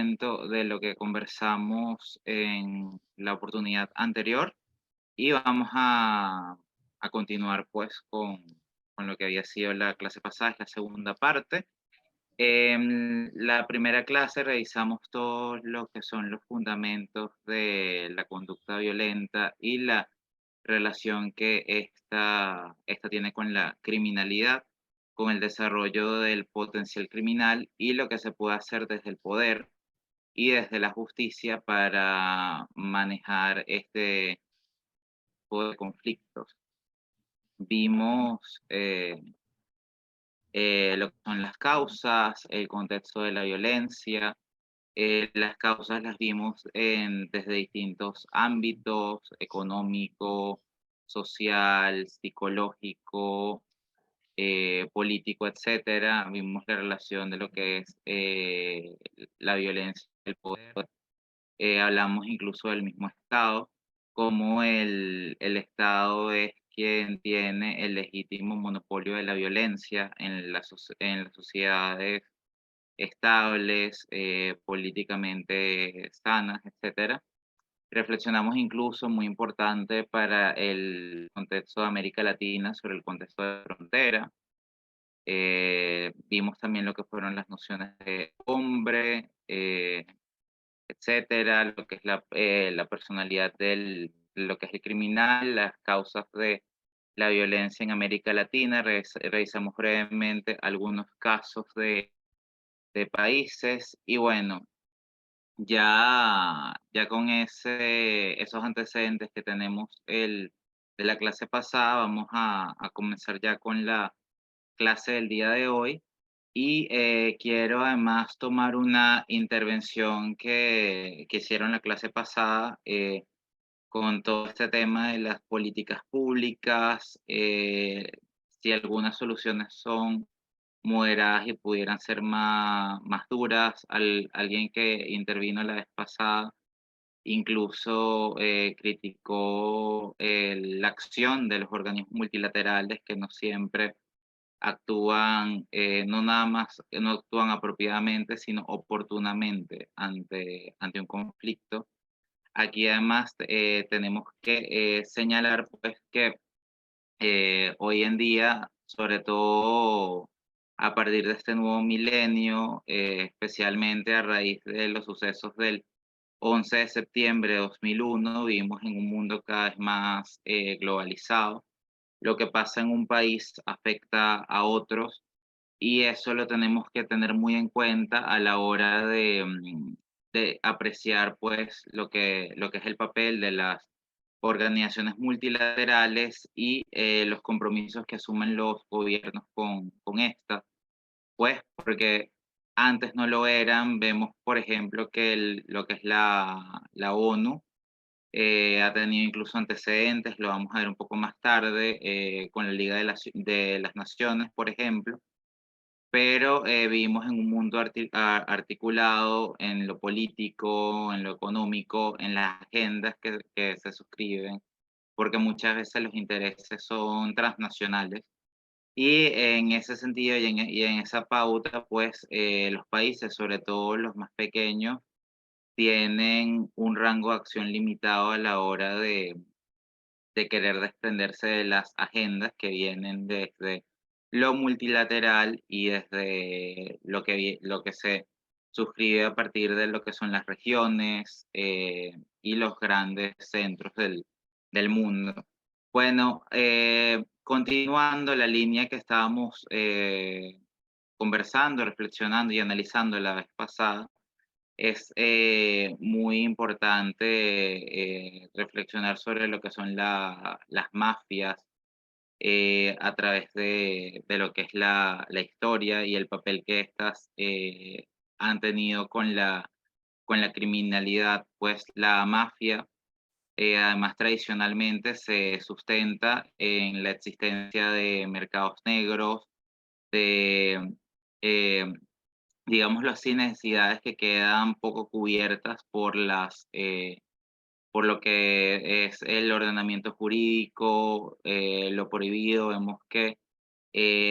recuento de lo que conversamos en la oportunidad anterior y vamos a continuar pues con lo que había sido la clase pasada, es la segunda parte. En la primera clase revisamos todo lo que son los fundamentos de la conducta violenta y la relación que esta tiene con la criminalidad, con el desarrollo del potencial criminal y lo que se puede hacer desde el poder y desde la justicia para manejar este tipo de conflictos. Vimos lo que son las causas, el contexto de la violencia. Las causas las vimos desde distintos ámbitos: económico, social, psicológico, político, etcétera. Vimos la relación de lo que es la violencia, el poder. Hablamos incluso del mismo Estado, como el Estado es quien tiene el legítimo monopolio de la violencia en las sociedades estables, políticamente sanas, etcétera. Reflexionamos incluso, muy importante para el contexto de América Latina, sobre el contexto de frontera. Vimos también lo que fueron las nociones de hombre, etcétera, lo que es la personalidad lo que es el criminal, las causas de la violencia en América Latina. Revisamos brevemente algunos casos de países y bueno, ya con esos antecedentes que tenemos de la clase pasada, vamos a comenzar ya con la clase del día de hoy. Y quiero además tomar una intervención que hicieron la clase pasada, con todo este tema de las políticas públicas, si algunas soluciones son moderadas y pudieran ser más duras. Alguien que intervino la vez pasada incluso criticó la acción de los organismos multilaterales, que no siempre actúan, no nada más, no actúan apropiadamente, sino oportunamente ante un conflicto. Aquí además tenemos que señalar pues que hoy en día, sobre todo a partir de este nuevo milenio, especialmente a raíz de los sucesos del 11 de septiembre de 2001, vivimos en un mundo cada vez más globalizado. Lo que pasa en un país afecta a otros y eso lo tenemos que tener muy en cuenta a la hora de apreciar pues lo que es el papel de las organizaciones multilaterales y los compromisos que asumen los gobiernos con estas, pues porque antes no lo eran. Vemos, por ejemplo, que lo que es la ONU ha tenido incluso antecedentes, lo vamos a ver un poco más tarde, con la Liga de las Naciones, por ejemplo, pero vivimos en un mundo articulado en lo político, en lo económico, en las agendas que se suscriben, porque muchas veces los intereses son transnacionales. Y en ese sentido y en esa pauta, pues los países, sobre todo los más pequeños, tienen un rango de acción limitado a la hora de querer desprenderse de las agendas que vienen desde lo multilateral y desde lo que se suscribe a partir de lo que son las regiones, y los grandes centros del mundo. Bueno, continuando la línea que estábamos conversando, reflexionando y analizando la vez pasada, es muy importante reflexionar sobre lo que son las mafias, a través de lo que es la historia y el papel que éstas han tenido con la criminalidad. Pues la mafia, además, tradicionalmente se sustenta en la existencia de mercados negros, de, eh, digámoslo así, necesidades que quedan poco cubiertas por lo que es el ordenamiento jurídico, lo prohibido. Vemos que,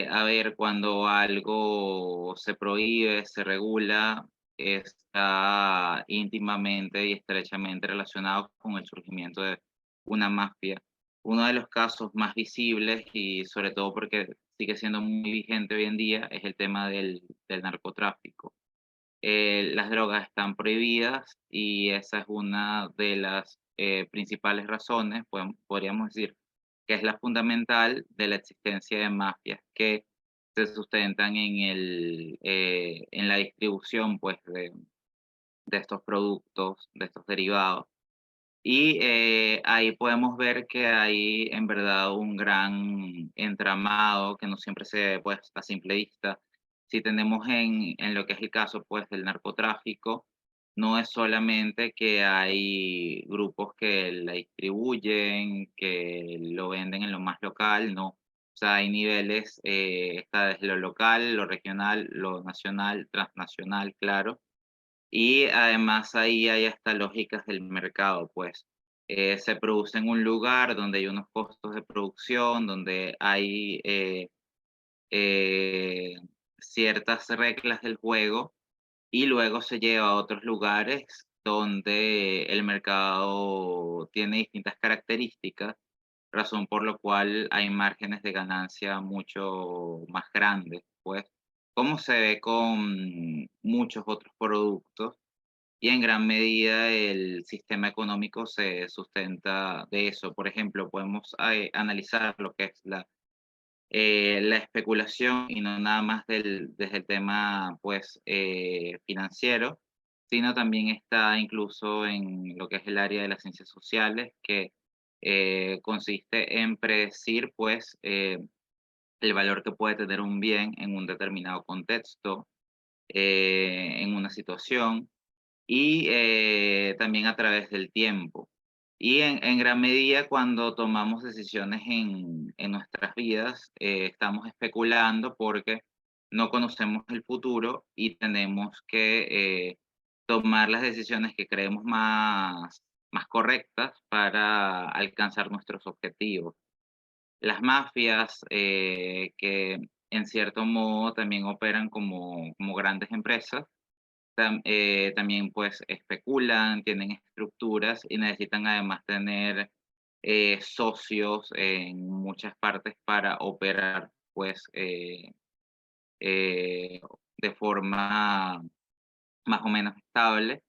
a ver, cuando algo se prohíbe, se regula, está íntimamente y estrechamente relacionado con el surgimiento de una mafia. Uno de los casos más visibles y sobre todo porque sigue siendo muy vigente hoy en día es el tema del narcotráfico. Las drogas están prohibidas y esa es una de las principales razones, podríamos decir, que es la fundamental de la existencia de mafias que se sustentan en la distribución pues, de estos productos, de estos derivados. Y ahí podemos ver que hay en verdad un gran entramado que no siempre se ve pues, a simple vista. Si tenemos en lo que es el caso pues, del narcotráfico, no es solamente que hay grupos que la distribuyen, que lo venden en lo más local, no. O sea, hay niveles, está desde lo local, lo regional, lo nacional, transnacional, claro, y además ahí hay hasta lógicas del mercado, pues. Se produce en un lugar donde hay unos costos de producción, donde hay eh, ciertas reglas del juego y luego se lleva a otros lugares donde el mercado tiene distintas características, razón por lo cual hay márgenes de ganancia mucho más grandes, pues, como se ve con muchos otros productos y en gran medida el sistema económico se sustenta de eso. Por ejemplo, podemos analizar lo que es la especulación y no nada más desde el tema pues, financiero, sino también está incluso en lo que es el área de las ciencias sociales, que consiste en predecir pues, el valor que puede tener un bien en un determinado contexto, en una situación y también a través del tiempo. Y en gran medida cuando tomamos decisiones en nuestras vidas, estamos especulando porque no conocemos el futuro y tenemos que tomar las decisiones que creemos más correctas para alcanzar nuestros objetivos. Las mafias, que en cierto modo también operan como grandes empresas, también pues especulan, tienen estructuras y necesitan además tener socios en muchas partes para operar pues eh, de forma más o menos estable.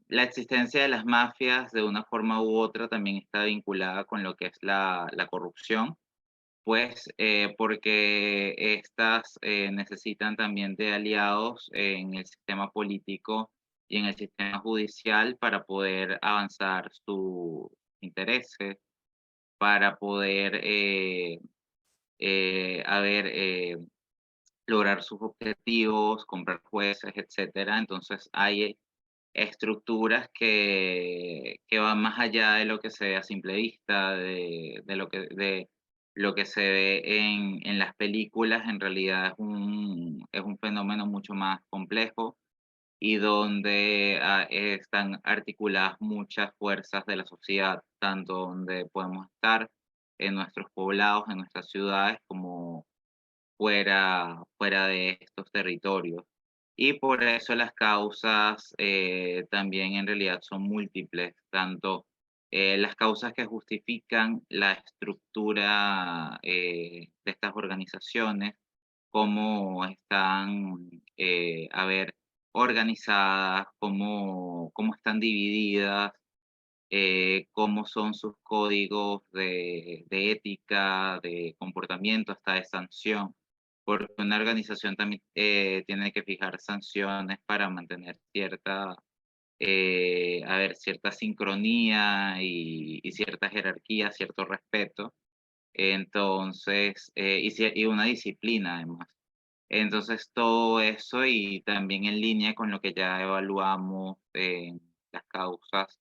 La existencia de las mafias de una forma u otra también está vinculada con lo que es la corrupción, pues, porque estas, necesitan también de aliados en el sistema político y en el sistema judicial para poder avanzar sus intereses, para poder, a ver, lograr sus objetivos, comprar jueces, etcétera. Entonces, hay estructuras que van más allá de lo que se ve a simple vista, de lo que se ve en las películas, en realidad es un fenómeno mucho más complejo y donde están articuladas muchas fuerzas de la sociedad, tanto donde podemos estar en nuestros poblados, en nuestras ciudades, como fuera de estos territorios. Y por eso las causas también en realidad son múltiples, tanto las causas que justifican la estructura de estas organizaciones, cómo están, a ver, organizadas, cómo están divididas, cómo son sus códigos de ética, de comportamiento, hasta de sanción, porque una organización también tiene que fijar sanciones para mantener cierta sincronía y cierta jerarquía, cierto respeto. Entonces, y una disciplina además. Entonces, todo eso y también en línea con lo que ya evaluamos en las causas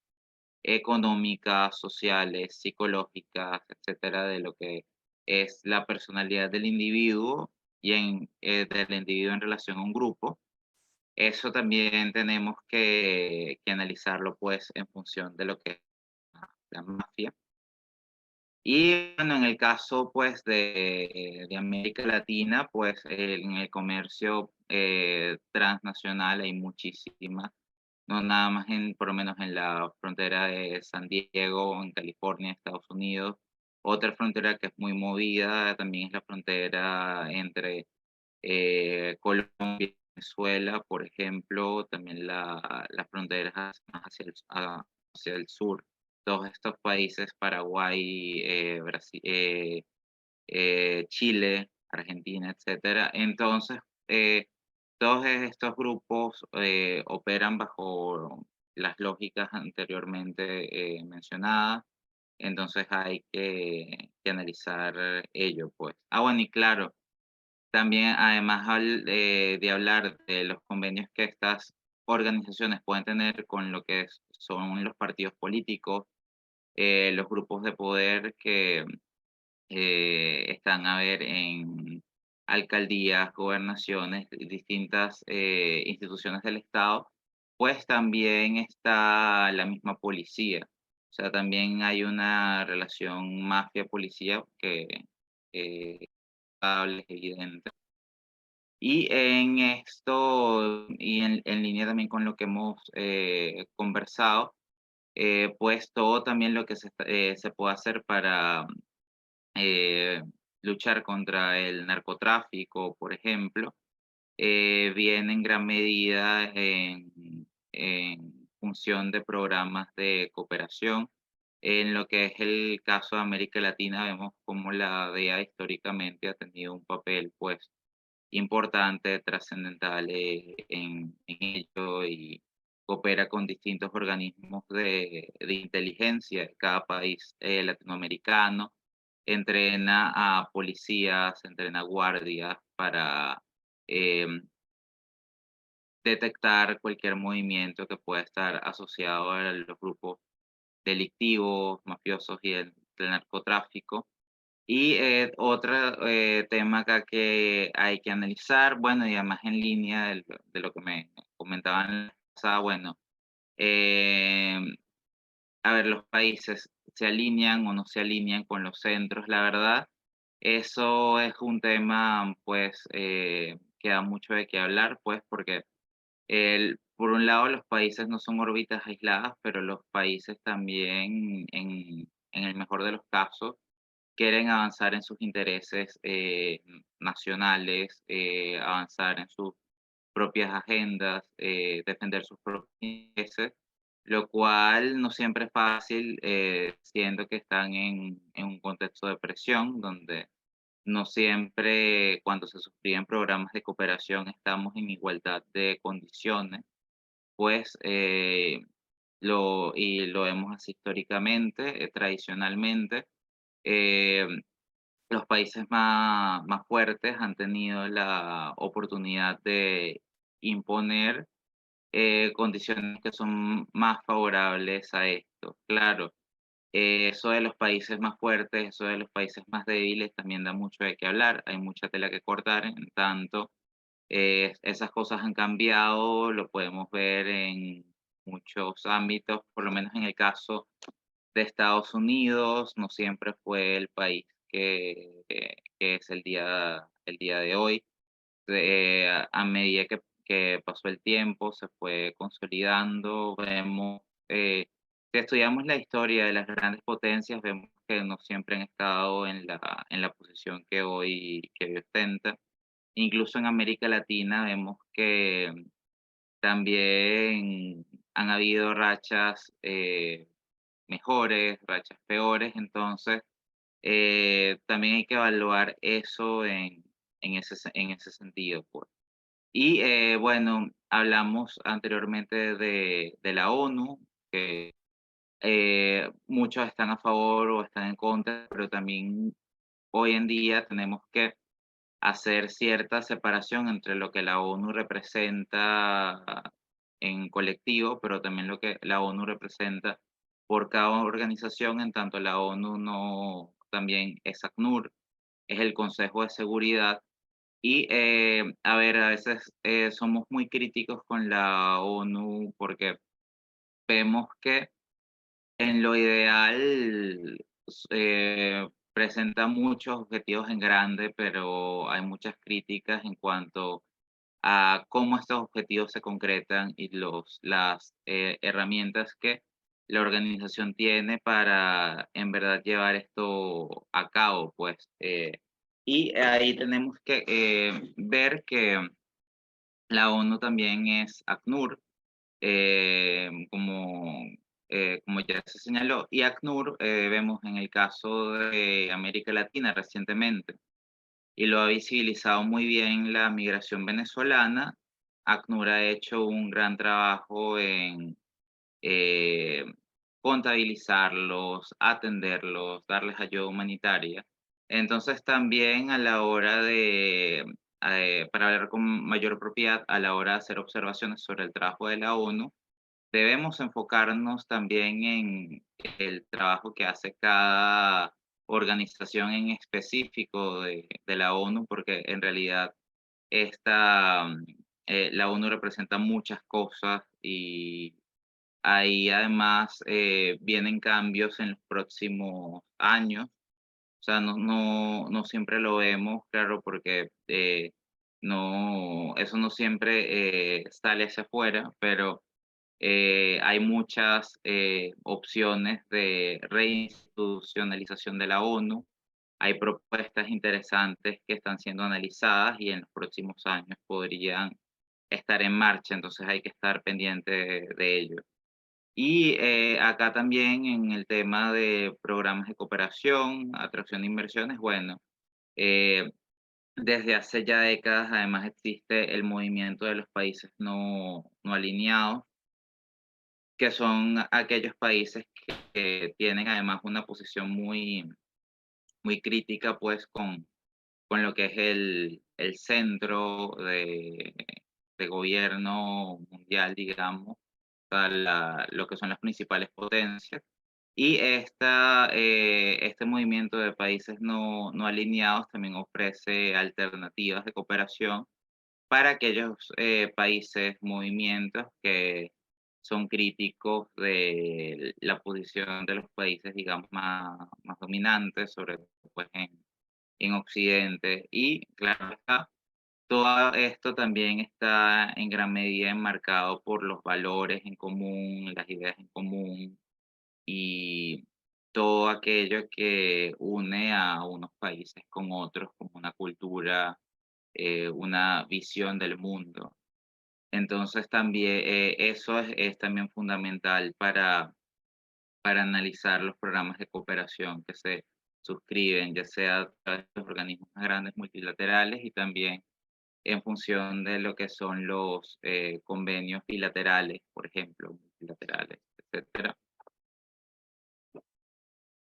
económicas, sociales, psicológicas, etcétera, de lo que es la personalidad del individuo y del individuo en relación a un grupo. Eso también tenemos que analizarlo pues en función de lo que es la mafia. Y bueno, en el caso, pues, de América Latina, pues, en el comercio, transnacional hay muchísimas, no nada más por lo menos en la frontera de San Diego, en California, Estados Unidos. Otra frontera que es muy movida también es la frontera entre, Colombia y Venezuela, por ejemplo, también las fronteras más hacia el sur. Todos estos países, Paraguay, Chile, Argentina, etcétera. Entonces, todos estos grupos operan bajo las lógicas anteriormente mencionadas, entonces hay que analizar ello, pues. Ah, bueno, y claro, también además de hablar de los convenios que estas organizaciones pueden tener con lo que son los partidos políticos, los grupos de poder que están a ver en alcaldías, gobernaciones, distintas instituciones del Estado, pues también está la misma policía. O sea, también hay una relación mafia-policía que es evidente. Y en esto, y en línea también con lo que hemos conversado, pues todo también lo que se puede hacer para eh, luchar contra el narcotráfico, por ejemplo, viene en gran medida en función de programas de cooperación. En lo que es el caso de América Latina, vemos cómo la DEA históricamente ha tenido un papel, pues, importante, trascendental en ello y coopera con distintos organismos de inteligencia de cada país latinoamericano, entrena a policías, entrena guardias para em, detectar cualquier movimiento que pueda estar asociado a los grupos delictivos, mafiosos y del narcotráfico. Y otro tema acá que hay que analizar, bueno, y además en línea de lo que me comentaban la vez pasada, bueno, em, a ver, los países se alinean o no se alinean con los centros, la verdad. Eso es un tema, pues, que da mucho de qué hablar, pues, porque por un lado los países no son órbitas aisladas, pero los países también, en el mejor de los casos, quieren avanzar en sus intereses nacionales, avanzar en sus propias agendas, defender sus propios intereses, lo cual no siempre es fácil, siendo que están en un contexto de presión, donde no siempre cuando se suscriben programas de cooperación estamos en igualdad de condiciones, pues lo vemos así históricamente, tradicionalmente. eh, los países más fuertes han tenido la oportunidad de imponer condiciones que son más favorables a esto. Claro, eso de los países más fuertes, eso de los países más débiles también da mucho de qué hablar. Hay mucha tela que cortar, en tanto esas cosas han cambiado, lo podemos ver en muchos ámbitos, por lo menos en el caso de Estados Unidos, no siempre fue el país que es el día de hoy. A medida que pasó el tiempo, se fue consolidando, vemos, si estudiamos la historia de las grandes potencias, vemos que no siempre han estado en la posición que hoy ostentan. Incluso en América Latina vemos que también han habido rachas mejores, rachas peores, entonces también hay que evaluar eso en ese sentido, pues. Y bueno, hablamos anteriormente de la ONU, que muchos están a favor o están en contra, pero también hoy en día tenemos que hacer cierta separación entre lo que la ONU representa en colectivo, pero también lo que la ONU representa por cada organización, en tanto la ONU no también es ACNUR, es el Consejo de Seguridad. Y a ver, a veces somos muy críticos con la ONU porque vemos que en lo ideal presenta muchos objetivos en grande, pero hay muchas críticas en cuanto a cómo estos objetivos se concretan y las herramientas que la organización tiene para en verdad llevar esto a cabo, pues. Y ahí tenemos que ver que la ONU también es ACNUR, como, como ya se señaló, y ACNUR vemos en el caso de América Latina recientemente y lo ha visibilizado muy bien la migración venezolana. ACNUR ha hecho un gran trabajo en eh, contabilizarlos, atenderlos, darles ayuda humanitaria. Entonces también a la hora de, para hablar con mayor propiedad, a la hora de hacer observaciones sobre el trabajo de la ONU, debemos enfocarnos también en el trabajo que hace cada organización en específico de la ONU, porque en realidad la ONU representa muchas cosas y ahí además vienen cambios en los próximos años. O sea, no siempre lo vemos, claro, porque eso no siempre sale hacia afuera, pero hay muchas opciones de reinstitucionalización de la ONU. Hay propuestas interesantes que están siendo analizadas y en los próximos años podrían estar en marcha, entonces hay que estar pendiente de ello. Y acá también en el tema de programas de cooperación, atracción de inversiones, bueno, eh, desde hace ya décadas además existe el movimiento de los países no alineados, que son aquellos países que tienen además una posición muy crítica pues con lo que es el centro de gobierno mundial, digamos, sea, lo que son las principales potencias. Y este movimiento de países no alineados también ofrece alternativas de cooperación para aquellos países, movimientos que son críticos de la posición de los países, digamos, más dominantes, sobre todo pues, en Occidente. Y claro está, todo esto también está en gran medida enmarcado por los valores en común, las ideas en común y todo aquello que une a unos países con otros, como una cultura, una visión del mundo. Entonces también eso es también fundamental para analizar los programas de cooperación que se suscriben, ya sea a través de los organismos más grandes multilaterales y también en función de lo que son los convenios bilaterales, por ejemplo, multilaterales, etcétera.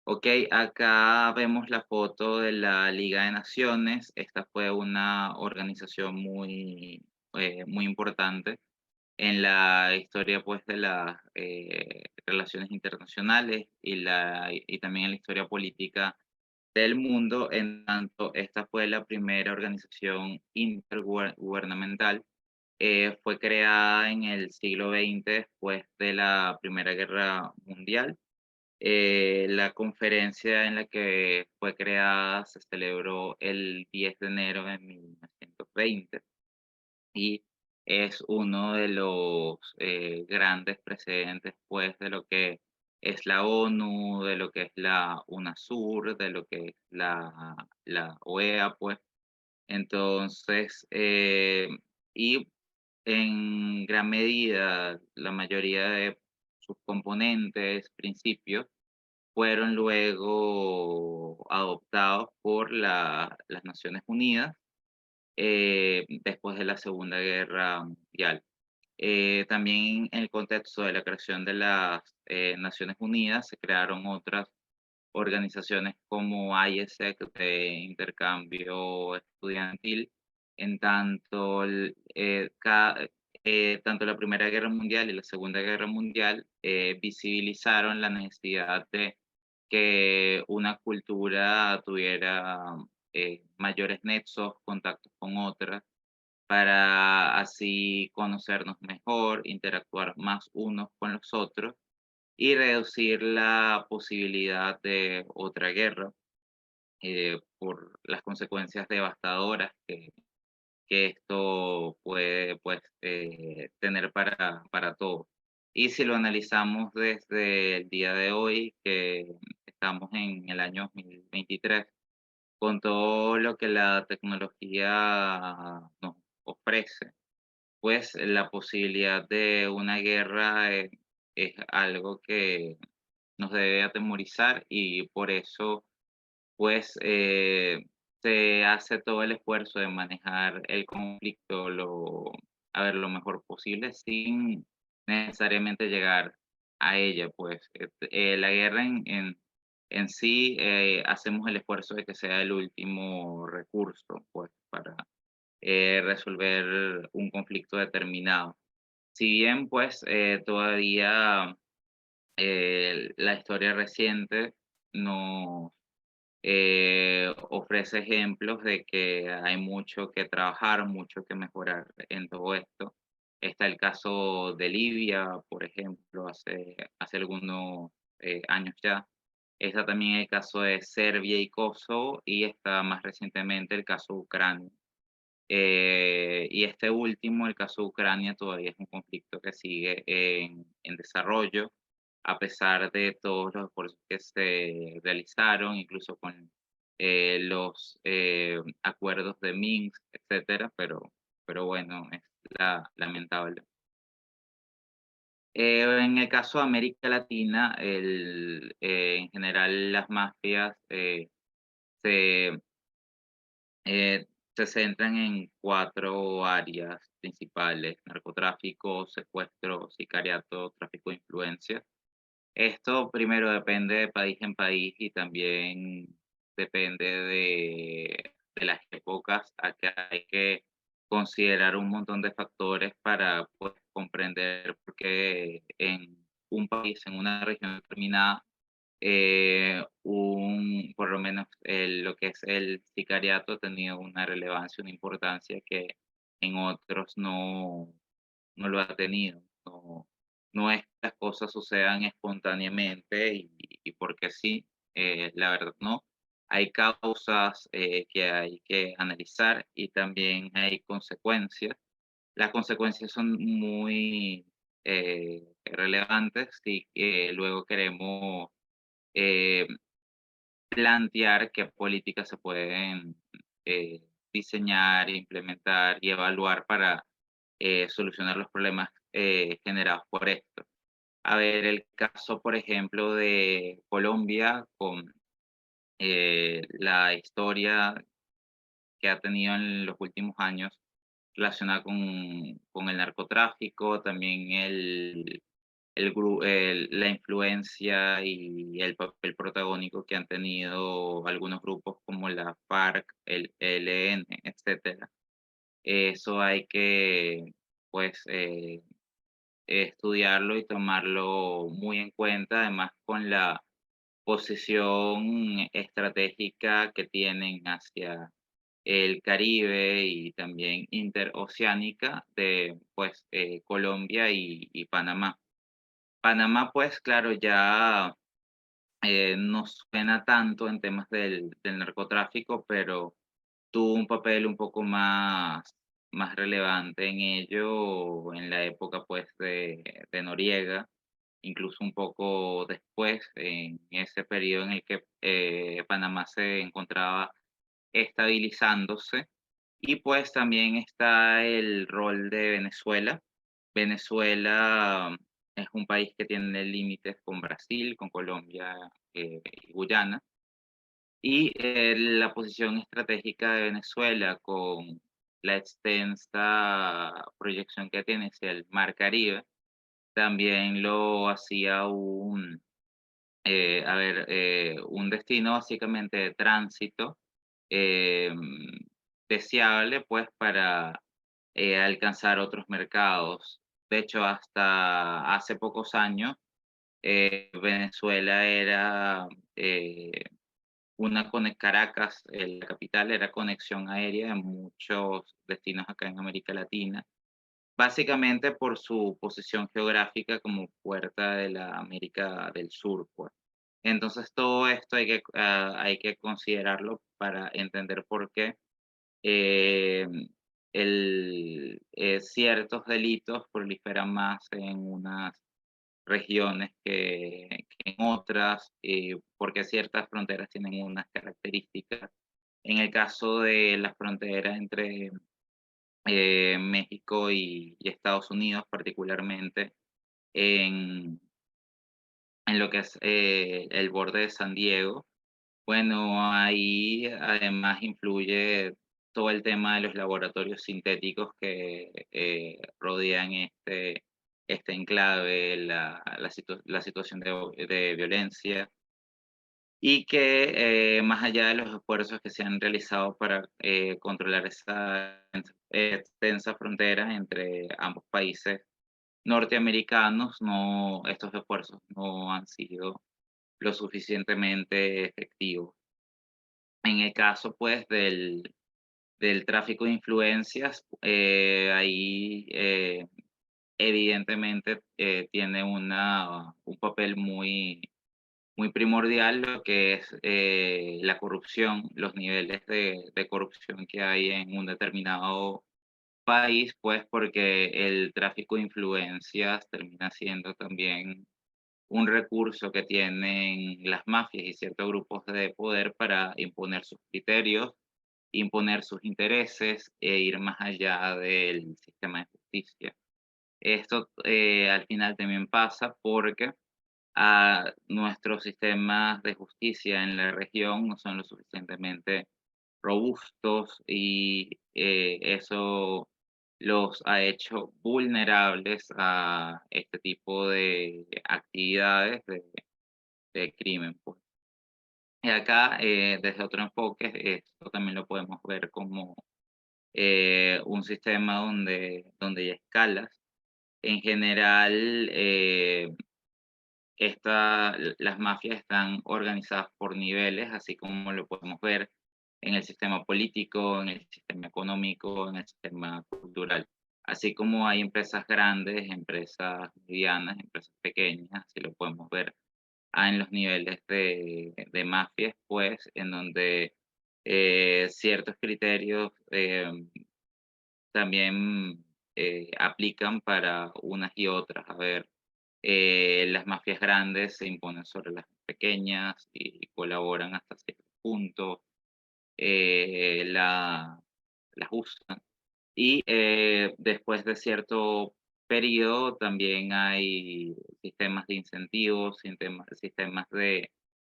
Ok, acá vemos la foto de la Liga de Naciones. Esta fue una organización muy importante en la historia pues, de las relaciones internacionales y también en la historia política del mundo, en tanto esta fue la primera organización intergubernamental. Fue creada en el siglo XX después de la Primera Guerra Mundial. La conferencia en la que fue creada se celebró el 10 de enero de 1920 y es uno de los grandes precedentes pues, de lo que es la ONU, de lo que es la UNASUR, de lo que es la OEA, pues. Entonces, y en gran medida, la mayoría de sus componentes, principios, fueron luego adoptados por las Naciones Unidas después de la Segunda Guerra Mundial. También en el contexto de la creación de las Naciones Unidas se crearon otras organizaciones como ISEC de intercambio estudiantil, en tanto, tanto la Primera Guerra Mundial y la Segunda Guerra Mundial visibilizaron la necesidad de que una cultura tuviera mayores nexos, contactos con otras, para así conocernos mejor, interactuar más unos con los otros y reducir la posibilidad de otra guerra por las consecuencias devastadoras que esto puede pues, tener para todos. Y si lo analizamos desde el día de hoy, que estamos en el año 2023, con todo lo que la tecnología nos ofrece, pues la posibilidad de una guerra es algo que nos debe atemorizar y por eso pues se hace todo el esfuerzo de manejar el conflicto lo mejor posible sin necesariamente llegar a ella. Pues la guerra en sí hacemos el esfuerzo de que sea el último recurso pues, para resolver un conflicto determinado. Si bien pues todavía la historia reciente nos ofrece ejemplos de que hay mucho que trabajar, mucho que mejorar en todo esto. Está el caso de Libia, por ejemplo, hace algunos años ya. Está también el caso de Serbia y Kosovo y está más recientemente el caso de Ucrania. Y este último, el caso de Ucrania, todavía es un conflicto que sigue en desarrollo, a pesar de todos los esfuerzos que se realizaron, incluso con los acuerdos de Minsk, etcétera, pero bueno, es lamentable. En el caso de América Latina, en general las mafias se eh, se centran en 4 áreas principales: narcotráfico, secuestro, sicariato, tráfico de influencias. Esto primero depende de país en país y también depende de las épocas. Acá hay que considerar un montón de factores para, pues, comprender por qué en un país, en una región determinada, por lo menos lo que es el sicariato ha tenido una relevancia, una importancia que en otros no lo ha tenido. No, no es que las cosas sucedan espontáneamente y porque sí, la verdad no. Hay causas que hay que analizar y también hay consecuencias. Las consecuencias son muy relevantes y luego queremos eh, plantear qué políticas se pueden eh, diseñar, implementar y evaluar para solucionar los problemas generados por esto. A ver, el caso, por ejemplo, de Colombia con la historia que ha tenido en los últimos años relacionada con el narcotráfico, también la influencia y el papel protagónico que han tenido algunos grupos como la FARC, el ELN, etcétera. Eso hay que, pues, estudiarlo y tomarlo muy en cuenta, además con la posición estratégica que tienen hacia el Caribe y también interoceánica de, pues, Colombia y Panamá. Panamá, pues claro, ya no suena tanto en temas del narcotráfico, pero tuvo un papel un poco más relevante en ello en la época pues de Noriega, incluso un poco después, en ese periodo en el que Panamá se encontraba estabilizándose. Y pues también está el rol de Venezuela. Venezuela es un país que tiene límites con Brasil, con Colombia y Guyana. Y la posición estratégica de Venezuela con la extensa proyección que tiene hacia el Mar Caribe, también lo hacía un destino básicamente de tránsito em, deseable pues para alcanzar otros mercados. De hecho, hasta hace pocos años, Venezuela era Caracas, la capital, era conexión aérea en muchos destinos acá en América Latina. básicamente por su posición geográfica como puerta de la América del Sur, pues. Entonces, todo esto hay que considerarlo para entender por qué em, ciertos delitos proliferan más en unas regiones que en otras, porque ciertas fronteras tienen unas características. En el caso de la frontera entre México y Estados Unidos, particularmente en, en lo que es el borde de San Diego, bueno, ahí además influye todo el tema de los laboratorios sintéticos que rodean este enclave, la situación de violencia, y que más allá de los esfuerzos que se han realizado para controlar esa extensa frontera entre ambos países norteamericanos, estos esfuerzos no han sido lo suficientemente efectivos. En el caso, pues, del tráfico de influencias, ahí, evidentemente, tiene un papel muy primordial lo que es, la corrupción, los niveles de corrupción que hay en un determinado país, pues, porque el tráfico de influencias termina siendo también un recurso que tienen las mafias y ciertos grupos de poder para imponer sus criterios, imponer sus intereses e ir más allá del sistema de justicia. Esto al final también pasa porque nuestros sistemas de justicia en la región no son lo suficientemente robustos y eso los ha hecho vulnerables a este tipo de actividades de crimen, pues. Y acá, desde otro enfoque, esto también lo podemos ver como un sistema donde hay escalas. En general, las mafias están organizadas por niveles, así como lo podemos ver en el sistema político, en el sistema económico, en el sistema cultural. Así como hay empresas grandes, empresas medianas, empresas pequeñas, así lo podemos ver en los niveles de mafias, pues, en donde ciertos criterios también aplican para unas y otras. A ver, las mafias grandes se imponen sobre las pequeñas y colaboran hasta cierto punto, las usan. Y después de cierto periodo también hay sistemas de incentivos, sistemas de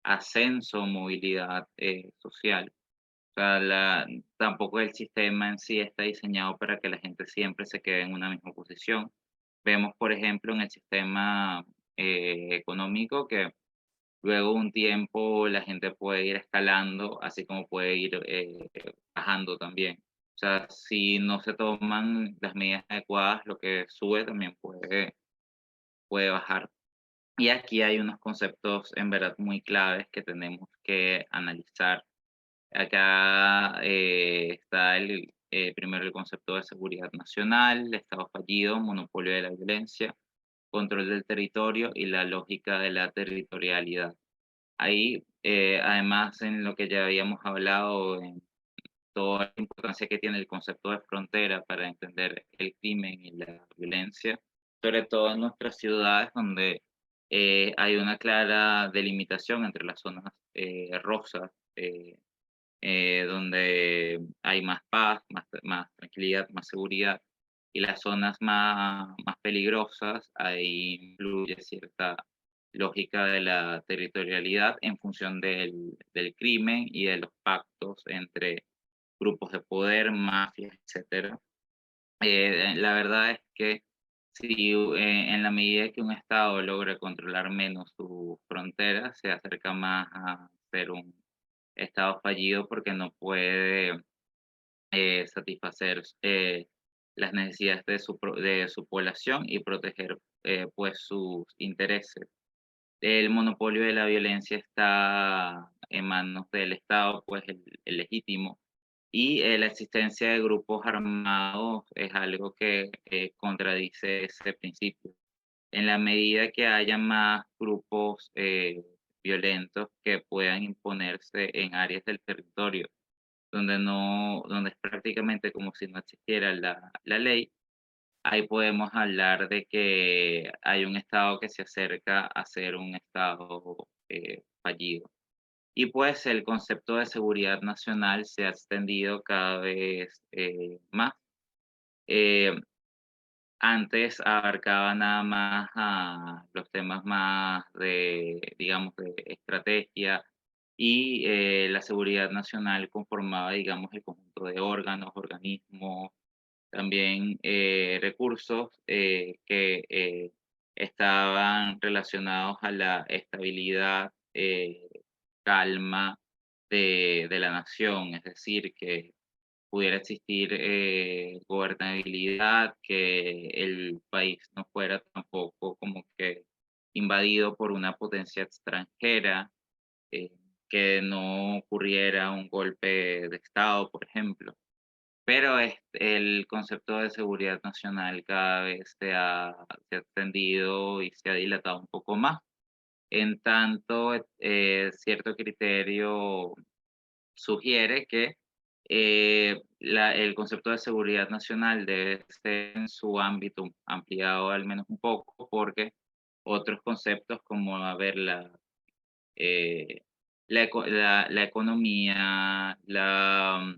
ascenso, movilidad social. O sea, tampoco el sistema en sí está diseñado para que la gente siempre se quede en una misma posición. Vemos, por ejemplo, en el sistema económico que luego de un tiempo la gente puede ir escalando, así como puede ir bajando también. O sea, si no se toman las medidas adecuadas, lo que sube también puede bajar. Y aquí hay unos conceptos en verdad muy claves que tenemos que analizar. Acá está primero el concepto de seguridad nacional, Estado fallido, monopolio de la violencia, control del territorio y la lógica de la territorialidad. Ahí, además, en lo que ya habíamos hablado, en toda la importancia que tiene el concepto de frontera para entender el crimen y la violencia, sobre todo en nuestras ciudades donde hay una clara delimitación entre las zonas rosas, donde hay más paz, más tranquilidad, más seguridad, y las zonas más peligrosas, ahí influye cierta lógica de la territorialidad en función del crimen y de los pactos entre grupos de poder, mafias, etcétera. La verdad es que si en la medida que un Estado logra controlar menos sus fronteras, se acerca más a ser un Estado fallido porque no puede satisfacer las necesidades de su población y proteger pues sus intereses. El monopolio de la violencia está en manos del Estado, pues el legítimo, y la existencia de grupos armados es algo que contradice ese principio. En la medida que haya más grupos violentos que puedan imponerse en áreas del territorio donde es prácticamente como si no existiera la ley, ahí podemos hablar de que hay un Estado que se acerca a ser un Estado fallido. Y pues el concepto de seguridad nacional se ha extendido cada vez más. Eh, Antes abarcaba nada más a los temas más de, digamos, de estrategia y la seguridad nacional conformaba, digamos, el conjunto de órganos, organismos, también recursos que estaban relacionados a la estabilidad, calma de la nación, es decir, que pudiera existir gobernabilidad, que el país no fuera tampoco como que invadido por una potencia extranjera, eh, que no ocurriera un golpe de Estado, por ejemplo. Pero el concepto de seguridad nacional cada vez se ha extendido y se ha dilatado un poco más. En tanto, cierto criterio sugiere que el concepto de seguridad nacional debe ser en su ámbito ampliado al menos un poco, porque otros conceptos como, a ver, eh, la economía, la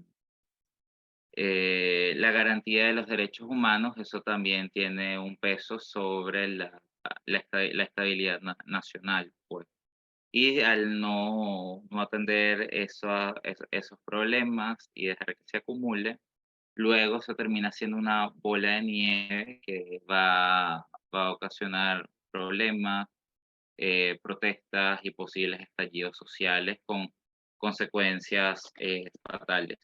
garantía de los derechos humanos, eso también tiene un peso sobre la estabilidad nacional, pues. Y al no atender esos problemas y dejar que se acumule, luego se termina siendo una bola de nieve que va a ocasionar problemas, protestas y posibles estallidos sociales con consecuencias fatales.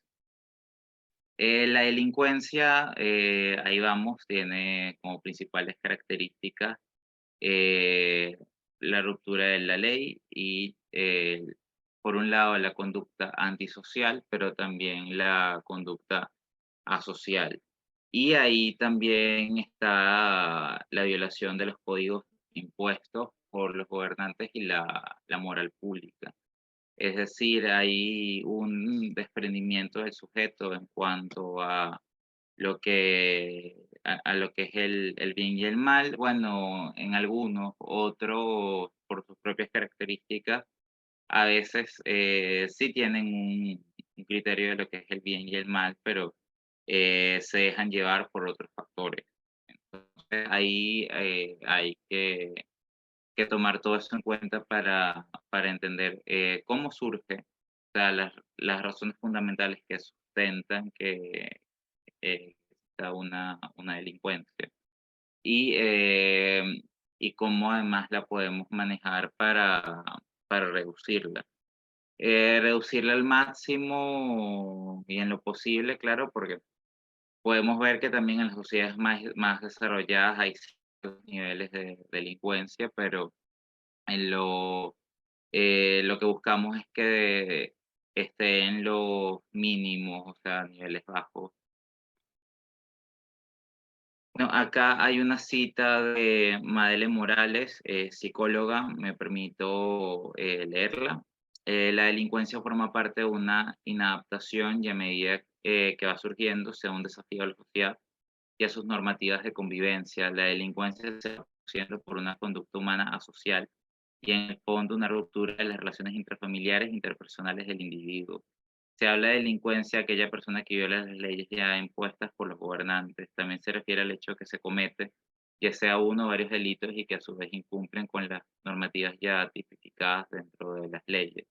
La delincuencia, ahí vamos, tiene como principales características eh, la ruptura de la ley y, por un lado, la conducta antisocial, pero también la conducta asocial. Y ahí también está la violación de los códigos impuestos por los gobernantes y la moral pública. Es decir, hay un desprendimiento del sujeto en cuanto a a lo que es el bien y el mal. Bueno, en algunos, otros, por sus propias características, a veces sí tienen un criterio de lo que es el bien y el mal, pero se dejan llevar por otros factores. Entonces, ahí hay que tomar todo eso en cuenta para entender cómo surge, o sea, las razones fundamentales que sustentan que exista una delincuencia y, y cómo además la podemos manejar para reducirla. Reducirla al máximo y en lo posible, claro, porque podemos ver que también en las sociedades más desarrolladas hay ciertos niveles de delincuencia, pero en lo que buscamos es que esté en los mínimos, o sea, niveles bajos. No, acá hay una cita de Madeleine Morales, psicóloga, me permito leerla. La delincuencia forma parte de una inadaptación y a medida que va surgiendo, sea un desafío a la sociedad y a sus normativas de convivencia. La delincuencia se va produciendo por una conducta humana asocial y en el fondo una ruptura de las relaciones intrafamiliares e interpersonales del individuo. Se habla de delincuencia a aquella persona que viola las leyes ya impuestas por los gobernantes. También se refiere al hecho que se comete, ya sea uno o varios delitos y que a su vez incumplen con las normativas ya tipificadas dentro de las leyes.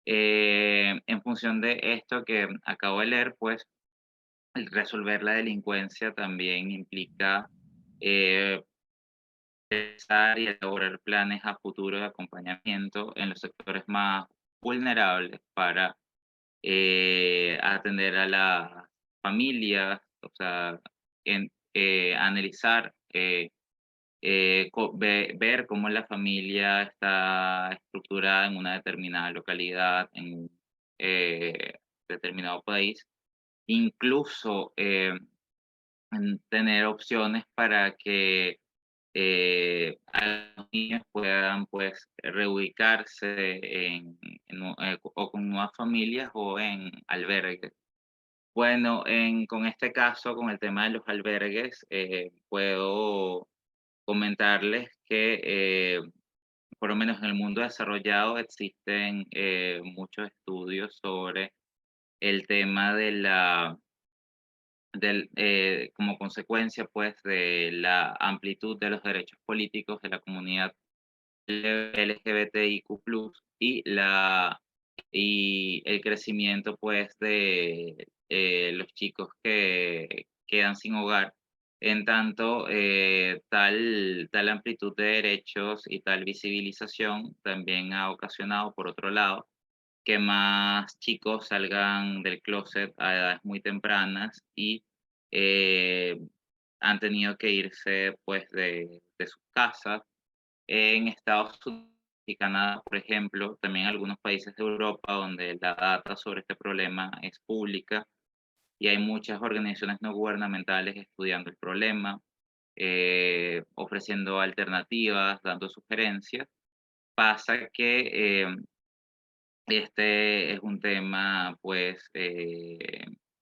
En función de esto que acabo de leer, pues el resolver la delincuencia también implica eh, pensar y elaborar planes a futuro de acompañamiento en los sectores más vulnerables para atender a las familias, o sea, analizar, ver cómo la familia está estructurada en una determinada localidad, en determinado país, incluso tener opciones para que a los niños puedan pues reubicarse o con nuevas familias o en albergues. Bueno, con este caso, con el tema de los albergues, puedo comentarles que por lo menos en el mundo desarrollado existen muchos estudios sobre el tema de como consecuencia pues de la amplitud de los derechos políticos de la comunidad LGBTIQ+, y el crecimiento pues de los chicos que quedan sin hogar. En tanto, tal amplitud de derechos y tal visibilización también ha ocasionado, por otro lado, que más chicos salgan del closet a edades muy tempranas y eh, han tenido que irse pues de sus casas en Estados Unidos y Canadá, por ejemplo, también algunos países de Europa donde la data sobre este problema es pública y hay muchas organizaciones no gubernamentales estudiando el problema, ofreciendo alternativas, dando sugerencias. Pasa que este es un tema pues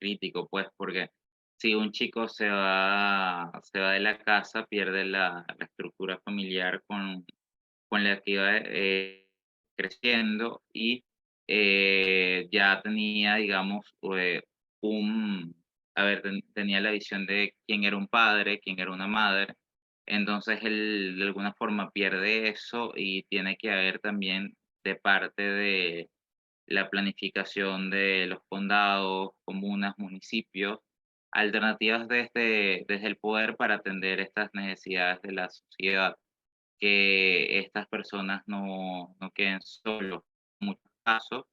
crítico, pues porque si un chico se va de la casa, pierde la estructura familiar con la que iba creciendo y ya tenía, digamos, tenía la visión de quién era un padre, quién era una madre. Entonces él de alguna forma pierde eso y tiene que haber también de parte de la planificación de los condados, comunas, municipios, alternativas desde el poder para atender estas necesidades de la sociedad, que estas personas no queden solos. En muchos casos,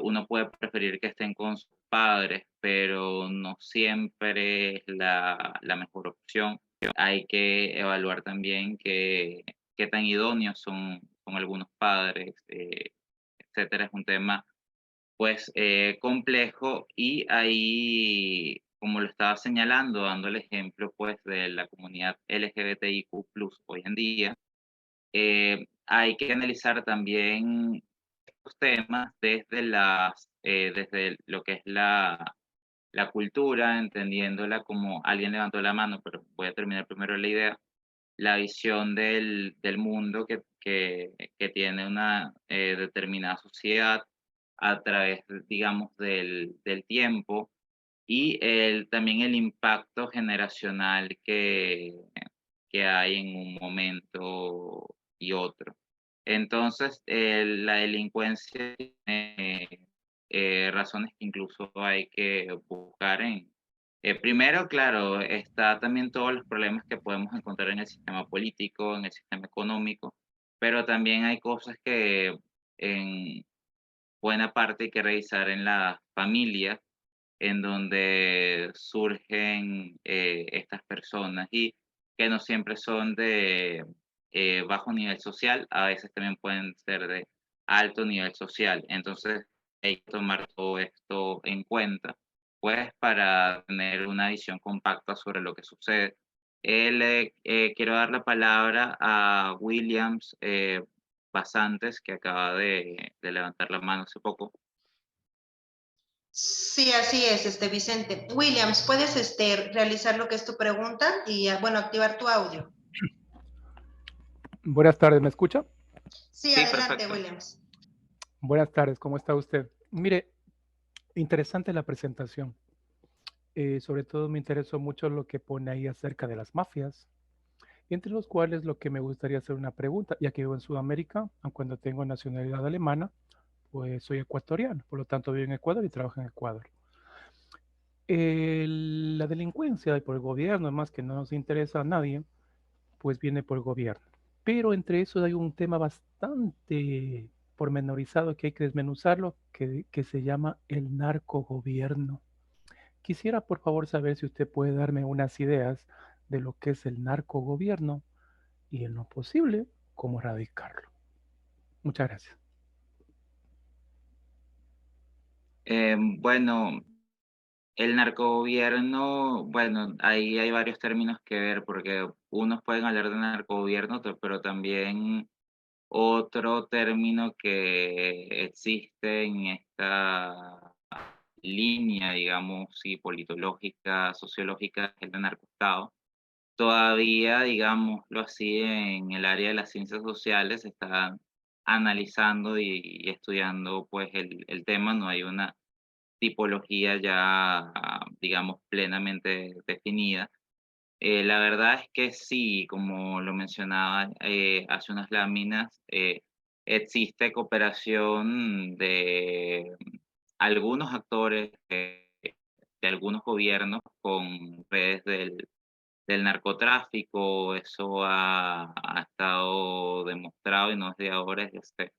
uno puede preferir que estén con sus padres, pero no siempre es la mejor opción. Hay que evaluar también qué tan idóneos son algunos padres, etcétera. Es un tema pues complejo y ahí, como lo estaba señalando, dando el ejemplo pues de la comunidad LGBTIQ+ hoy en día, hay que analizar también estos temas desde lo que es la cultura, entendiéndola como alguien levantó la mano, pero voy a terminar primero la idea, la visión del mundo que tiene una determinada sociedad a través, digamos, del tiempo y también el impacto generacional que hay en un momento y otro. Entonces, la delincuencia tiene razones que incluso hay que buscar primero, claro, está también todos los problemas que podemos encontrar en el sistema político, en el sistema económico, pero también hay cosas que en buena parte hay que revisar en las familias en donde surgen estas personas y que no siempre son de bajo nivel social, a veces también pueden ser de alto nivel social. Entonces hay que tomar todo esto en cuenta, pues para tener una visión compacta sobre lo que sucede. Quiero dar la palabra a Williams Basantes, que acaba de levantar la mano hace poco. Sí, así es, Vicente. Williams, puedes realizar lo que es tu pregunta y, bueno, activar tu audio. Buenas tardes, ¿me escucha? Sí, Sí, adelante, perfecto. Williams. Buenas tardes, ¿cómo está usted? Mire, interesante la presentación. Sobre todo me interesó mucho lo que pone ahí acerca de las mafias, entre los cuales lo que me gustaría hacer una pregunta, ya que vivo en Sudamérica, aun cuando tengo nacionalidad alemana, pues soy ecuatoriano, por lo tanto vivo en Ecuador y trabajo en Ecuador. La delincuencia por el gobierno, más que no nos interesa a nadie, pues viene por el gobierno. Pero entre eso hay un tema bastante pormenorizado que hay que desmenuzarlo, que se llama el narcogobierno. Quisiera por favor saber si usted puede darme unas ideas de lo que es el narcogobierno y en lo posible, cómo erradicarlo. Muchas gracias. Bueno, el narcogobierno, bueno, ahí hay varios términos que ver, porque unos pueden hablar de narcogobierno, pero también otro término que existe en esta línea, digamos, sí, politológica, sociológica, es el de narcoestado. Todavía, digámoslo así, en el área de las ciencias sociales se está analizando y estudiando pues el tema, no hay una tipología ya, digamos, plenamente definida. La verdad es que sí, como lo mencionaba hace unas láminas, existe cooperación de algunos actores de algunos gobiernos con redes del narcotráfico. Eso ha estado demostrado y no es de ahora, es desde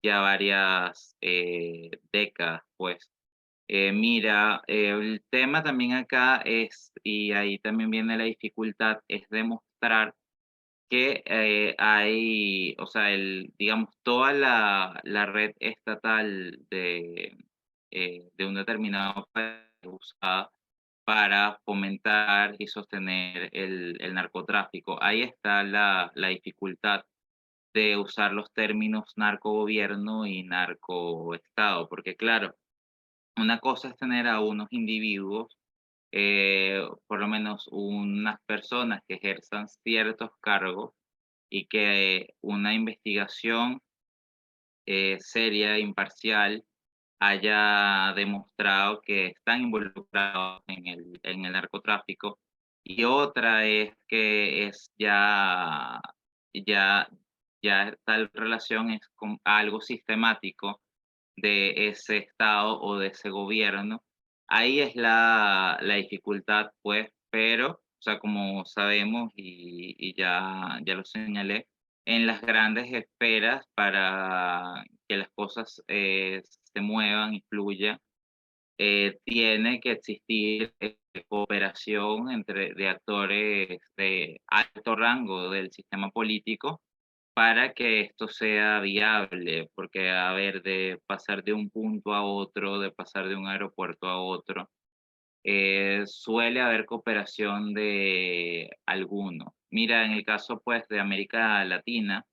ya varias décadas, pues. Mira, el tema también acá es, y ahí también viene la dificultad, es demostrar que hay, o sea, digamos, toda la red estatal de un determinado país usada para fomentar y sostener el narcotráfico. Ahí está la dificultad de usar los términos narcogobierno y narcoestado, porque claro, una cosa es tener a unos individuos, por lo menos unas personas que ejerzan ciertos cargos y que una investigación seria, imparcial, haya demostrado que están involucrados en el narcotráfico. Y otra es que es ya, ya tal relación es con algo sistemático de ese estado o de ese gobierno. Ahí es la dificultad, pues, pero, o sea, como sabemos y ya lo señalé, en las grandes esferas para que las cosas se muevan y fluyan, tiene que existir cooperación de actores de alto rango del sistema político para que esto sea viable, porque, a ver, de pasar de un punto a otro, de pasar de un aeropuerto a otro, suele haber cooperación de alguno. Mira, en el caso, pues, de América Latina,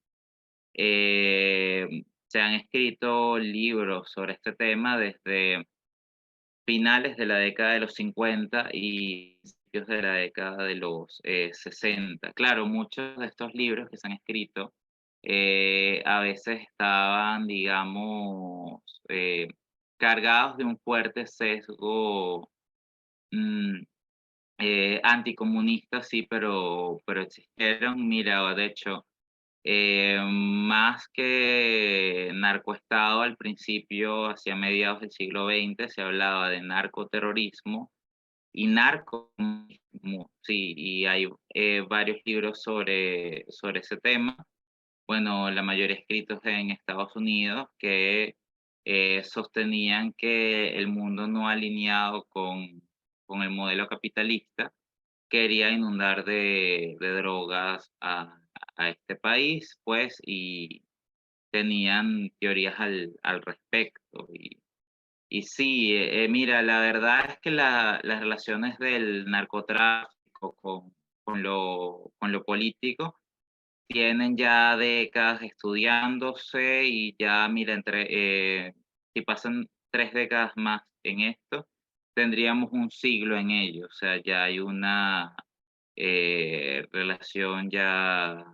se han escrito libros sobre este tema desde finales de la década de los 50 y principios de la década de los 60. Claro, muchos de estos libros que se han escrito a veces estaban, digamos, cargados de un fuerte sesgo mm, anticomunista, sí, pero existieron. Mira, de hecho, más que narcoestado, al principio, hacia mediados del siglo XX, se hablaba de narcoterrorismo y narcocomunismo, sí, y hay varios libros sobre ese tema. Bueno, la mayoría escritos en Estados Unidos que sostenían que el mundo no alineado con el modelo capitalista quería inundar de drogas a este país, pues, y tenían teorías al respecto. Y sí, mira, la verdad es que las relaciones del narcotráfico con lo político tienen ya décadas estudiándose y ya, mira, si pasan 3 décadas más en esto, tendríamos un siglo en ello. O sea, ya hay una relación ya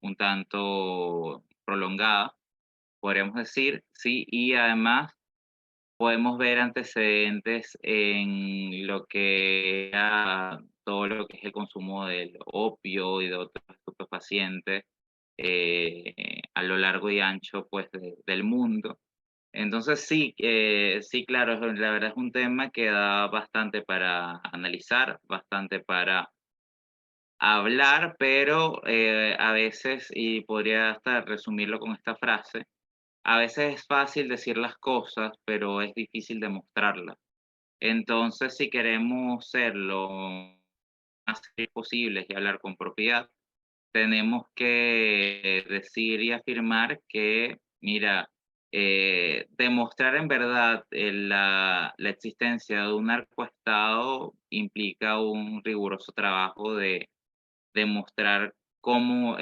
un tanto prolongada, podríamos decir, sí, y además podemos ver antecedentes en lo que era todo lo que es el consumo del opio y de otros estupefacientes a lo largo y ancho pues del mundo. Entonces sí, sí, claro, la verdad es un tema que da bastante para analizar, bastante para hablar, pero a veces, y podría hasta resumirlo con esta frase, a veces es fácil decir las cosas, pero es difícil demostrarlas. Entonces, si queremos ser lo más serios posibles y hablar con propiedad, tenemos que decir y afirmar que, mira, demostrar en verdad la existencia de un narcoestado implica un riguroso trabajo de demostrar cómo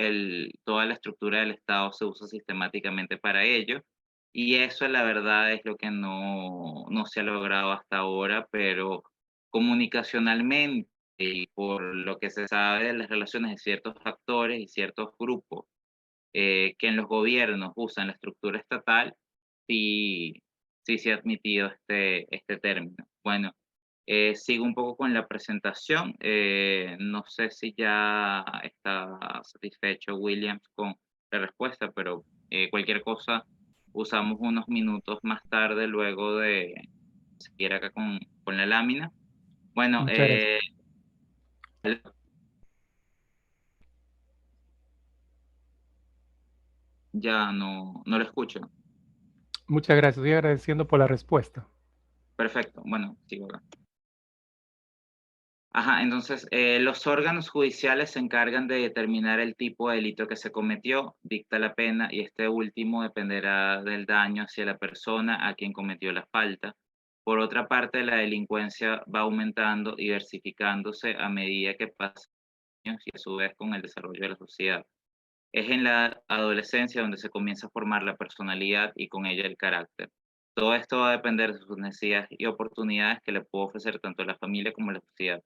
toda la estructura del Estado se usa sistemáticamente para ello. Y eso, la verdad, es lo que no se ha logrado hasta ahora, pero comunicacionalmente y por lo que se sabe de las relaciones de ciertos actores y ciertos grupos que en los gobiernos usan la estructura estatal, sí, sí se ha admitido este término. Bueno, sigo un poco con la presentación. No sé si ya está satisfecho Williams con la respuesta, pero cualquier cosa usamos unos minutos más tarde luego de seguir acá con la lámina. Bueno, Muchas gracias. ya no lo escucho. Muchas gracias. Estoy agradeciendo por la respuesta. Perfecto. Bueno, sigo acá. Ajá, entonces, los órganos judiciales se encargan de determinar el tipo de delito que se cometió, dicta la pena y este último dependerá del daño hacia la persona a quien cometió la falta. Por otra parte, la delincuencia va aumentando y diversificándose a medida que pasan los años y a su vez con el desarrollo de la sociedad. Es en la adolescencia donde se comienza a formar la personalidad y con ella el carácter. Todo esto va a depender de sus necesidades y oportunidades que le puede ofrecer tanto la familia como la sociedad.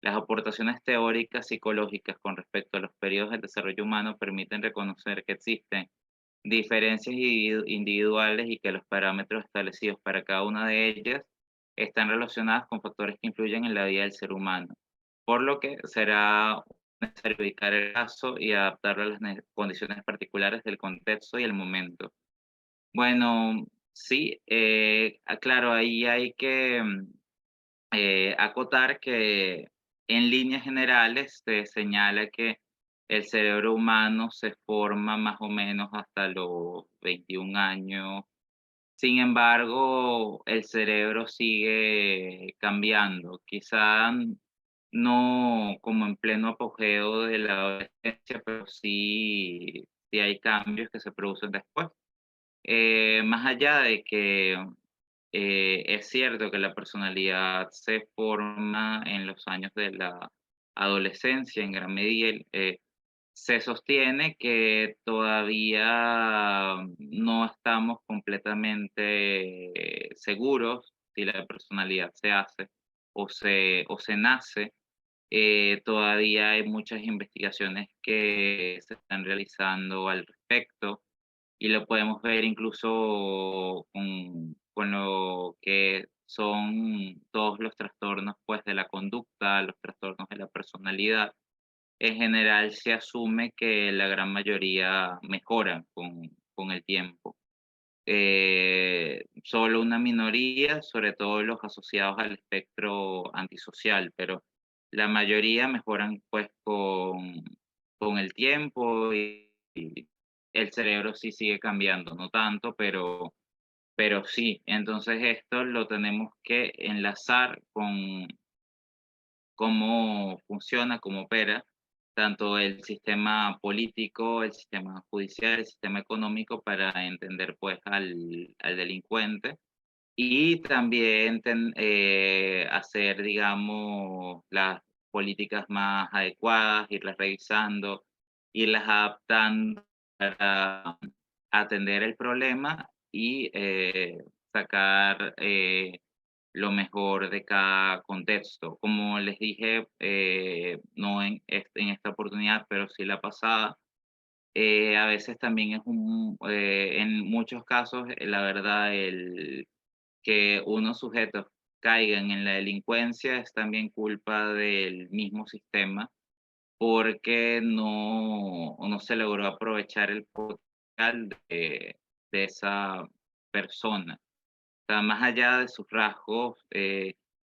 Las aportaciones teóricas psicológicas con respecto a los periodos del desarrollo humano permiten reconocer que existen diferencias individuales y que los parámetros establecidos para cada una de ellas están relacionados con factores que influyen en la vida del ser humano, por lo que será necesario ubicar el caso y adaptarlo a las condiciones particulares del contexto y el momento. Bueno, sí, claro, ahí hay que acotar que en líneas generales se señala que el cerebro humano se forma más o menos hasta los 21 años. Sin embargo, el cerebro sigue cambiando, quizá no como en pleno apogeo de la adolescencia, pero sí hay cambios que se producen después. Más allá de que es cierto que la personalidad se forma en los años de la adolescencia en gran medida. Se sostiene que todavía no estamos completamente seguros si la personalidad se hace o se nace. Todavía hay muchas investigaciones que se están realizando al respecto y lo podemos ver incluso con lo que son todos los trastornos, pues, de la conducta, los trastornos de la personalidad. En general, se asume que la gran mayoría mejoran con el tiempo. Solo una minoría, sobre todo los asociados al espectro antisocial, pero la mayoría mejoran, pues, con el tiempo y el cerebro sí sigue cambiando, no tanto, pero sí. Entonces esto lo tenemos que enlazar con cómo funciona, cómo opera tanto el sistema político, el sistema judicial, el sistema económico para entender pues al delincuente y también hacer, digamos, las políticas más adecuadas, irlas revisando, irlas adaptando para atender el problema y sacar lo mejor de cada contexto. Como les dije, no en esta oportunidad, pero sí la pasada, a veces también es en muchos casos, la verdad, el que unos sujetos caigan en la delincuencia es también culpa del mismo sistema porque no se logró aprovechar el potencial de esa persona. O sea, más allá de sus rasgos,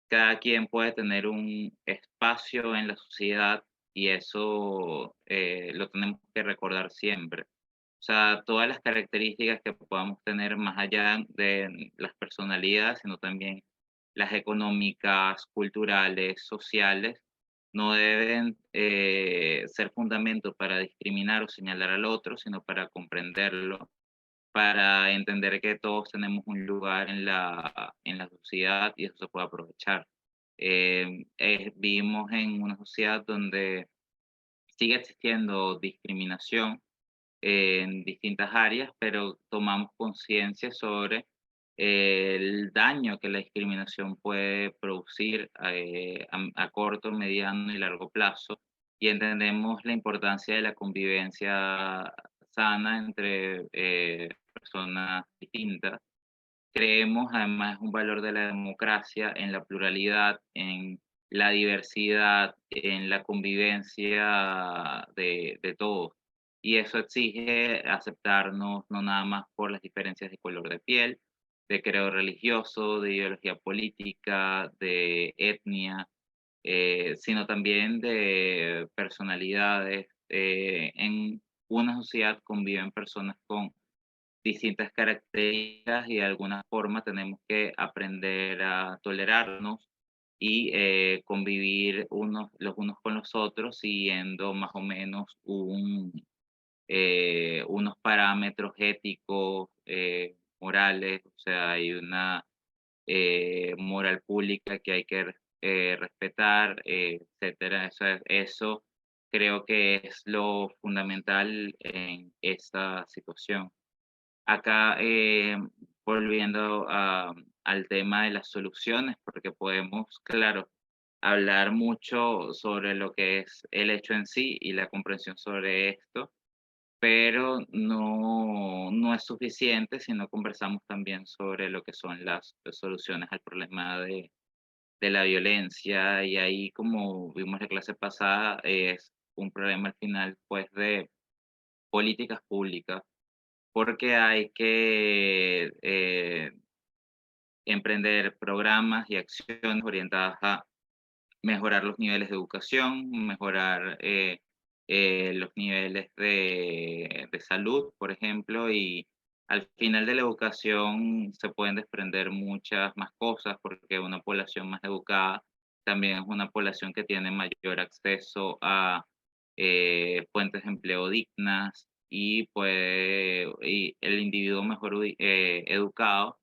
cada quien puede tener un espacio en la sociedad y eso lo tenemos que recordar siempre. O sea, todas las características que podamos tener más allá de las personalidades, sino también las económicas, culturales, sociales, no deben ser fundamento para discriminar o señalar al otro, sino para comprenderlo, para entender que todos tenemos un lugar en la sociedad y eso se puede aprovechar. Vivimos en una sociedad donde sigue existiendo discriminación en distintas áreas, pero tomamos conciencia sobre el daño que la discriminación puede producir a corto, mediano y largo plazo, y entendemos la importancia de la convivencia sana entre personas distintas. Creemos además un valor de la democracia en la pluralidad, en la diversidad, en la convivencia de todos. Y eso exige aceptarnos no nada más por las diferencias de color de piel, de credo religioso, de ideología política, de etnia, sino también de personalidades. En una sociedad conviven personas con distintas características y de alguna forma tenemos que aprender a tolerarnos y convivir los unos con los otros siguiendo más o menos unos parámetros éticos, morales, o sea, hay una moral pública que hay que respetar, etcétera. Eso creo que es lo fundamental en esta situación. Acá, volviendo al tema de las soluciones, porque podemos, claro, hablar mucho sobre lo que es el hecho en sí y la comprensión sobre esto, pero no es suficiente si no conversamos también sobre lo que son las soluciones al problema de la violencia. Y ahí, como vimos la clase pasada, es un problema al final, pues, de políticas públicas porque hay que emprender programas y acciones orientadas a mejorar los niveles de educación, mejorar los niveles de salud, por ejemplo, y al final de la educación se pueden desprender muchas más cosas porque una población más educada también es una población que tiene mayor acceso a fuentes de empleo dignas y el individuo mejor educado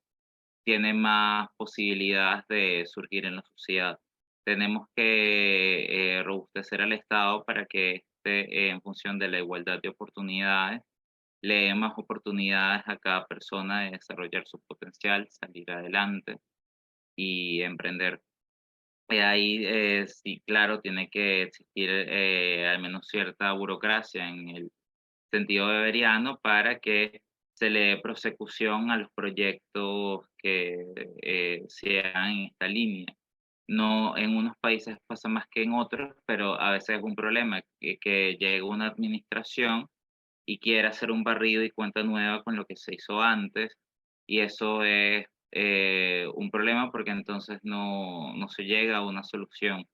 tiene más posibilidades de surgir en la sociedad. Tenemos que robustecer al Estado para que esté en función de la igualdad de oportunidades, le dé más oportunidades a cada persona de desarrollar su potencial, salir adelante y emprender. Y ahí sí, claro, tiene que existir al menos cierta burocracia en el sentido beberiano para que se le dé prosecución a los proyectos que se hagan en esta línea. No, en unos países pasa más que en otros, pero a veces es un problema que llegue una administración y quiera hacer un barrido y cuenta nueva con lo que se hizo antes, y eso es un problema porque entonces no se llega a una solución.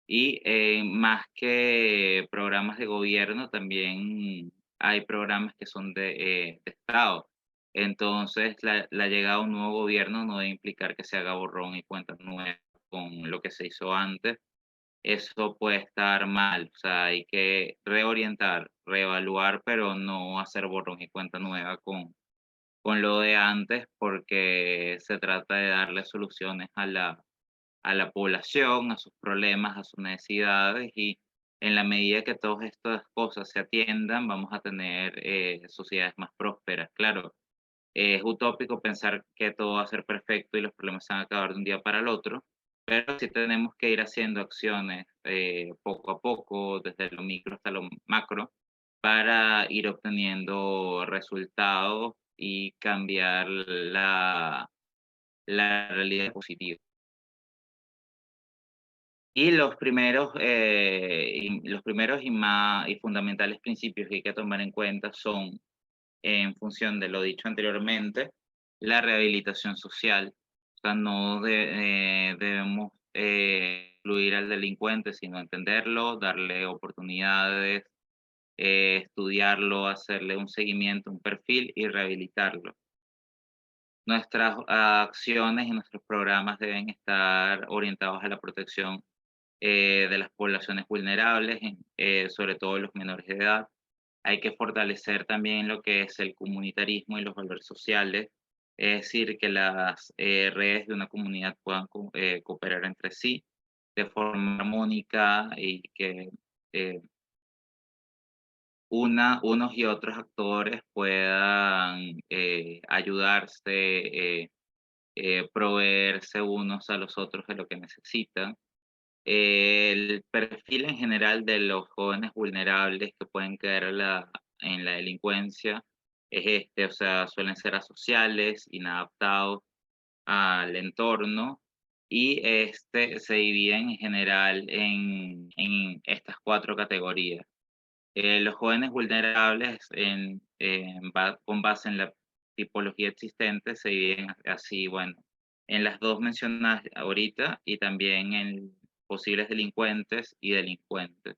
Y más que programas de gobierno, también hay programas que son de Estado. Entonces, la llegada de un nuevo gobierno no debe implicar que se haga borrón y cuenta nueva con lo que se hizo antes. Eso puede estar mal. O sea, hay que reorientar, reevaluar, pero no hacer borrón y cuenta nueva con lo de antes, porque se trata de darle soluciones a la población, a sus problemas, a sus necesidades y en la medida que todas estas cosas se atiendan, vamos a tener sociedades más prósperas. Claro, es utópico pensar que todo va a ser perfecto y los problemas se van a acabar de un día para el otro, pero sí tenemos que ir haciendo acciones poco a poco, desde lo micro hasta lo macro, para ir obteniendo resultados y cambiar la realidad positiva. Y los primeros y más y fundamentales principios que hay que tomar en cuenta son, en función de lo dicho anteriormente, la rehabilitación social. O sea, no debemos excluir al delincuente, sino entenderlo, darle oportunidades, estudiarlo, hacerle un seguimiento, un perfil y rehabilitarlo. Nuestras acciones y nuestros programas deben estar orientados a la protección de las poblaciones vulnerables, sobre todo los menores de edad, hay que fortalecer también lo que es el comunitarismo y los valores sociales, es decir, que las redes de una comunidad puedan cooperar entre sí de forma armónica y que eh, unos y otros actores puedan ayudarse, proveerse unos a los otros de lo que necesitan. El perfil en general de los jóvenes vulnerables que pueden caer en la delincuencia es este, o sea, suelen ser asociales, inadaptados al entorno y se dividen en general en estas cuatro categorías. Los jóvenes vulnerables con base en la tipología existente se dividen así, bueno, en las dos mencionadas ahorita y también en posibles delincuentes y delincuentes.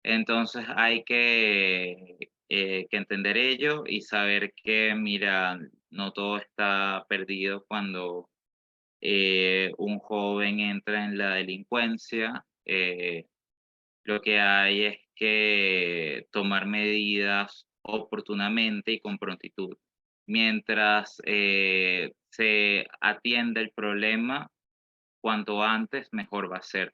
Entonces hay que entender ello y saber que, mira, no todo está perdido cuando un joven entra en la delincuencia. Lo que hay es que tomar medidas oportunamente y con prontitud. Mientras se atienda el problema, cuanto antes, mejor va a ser.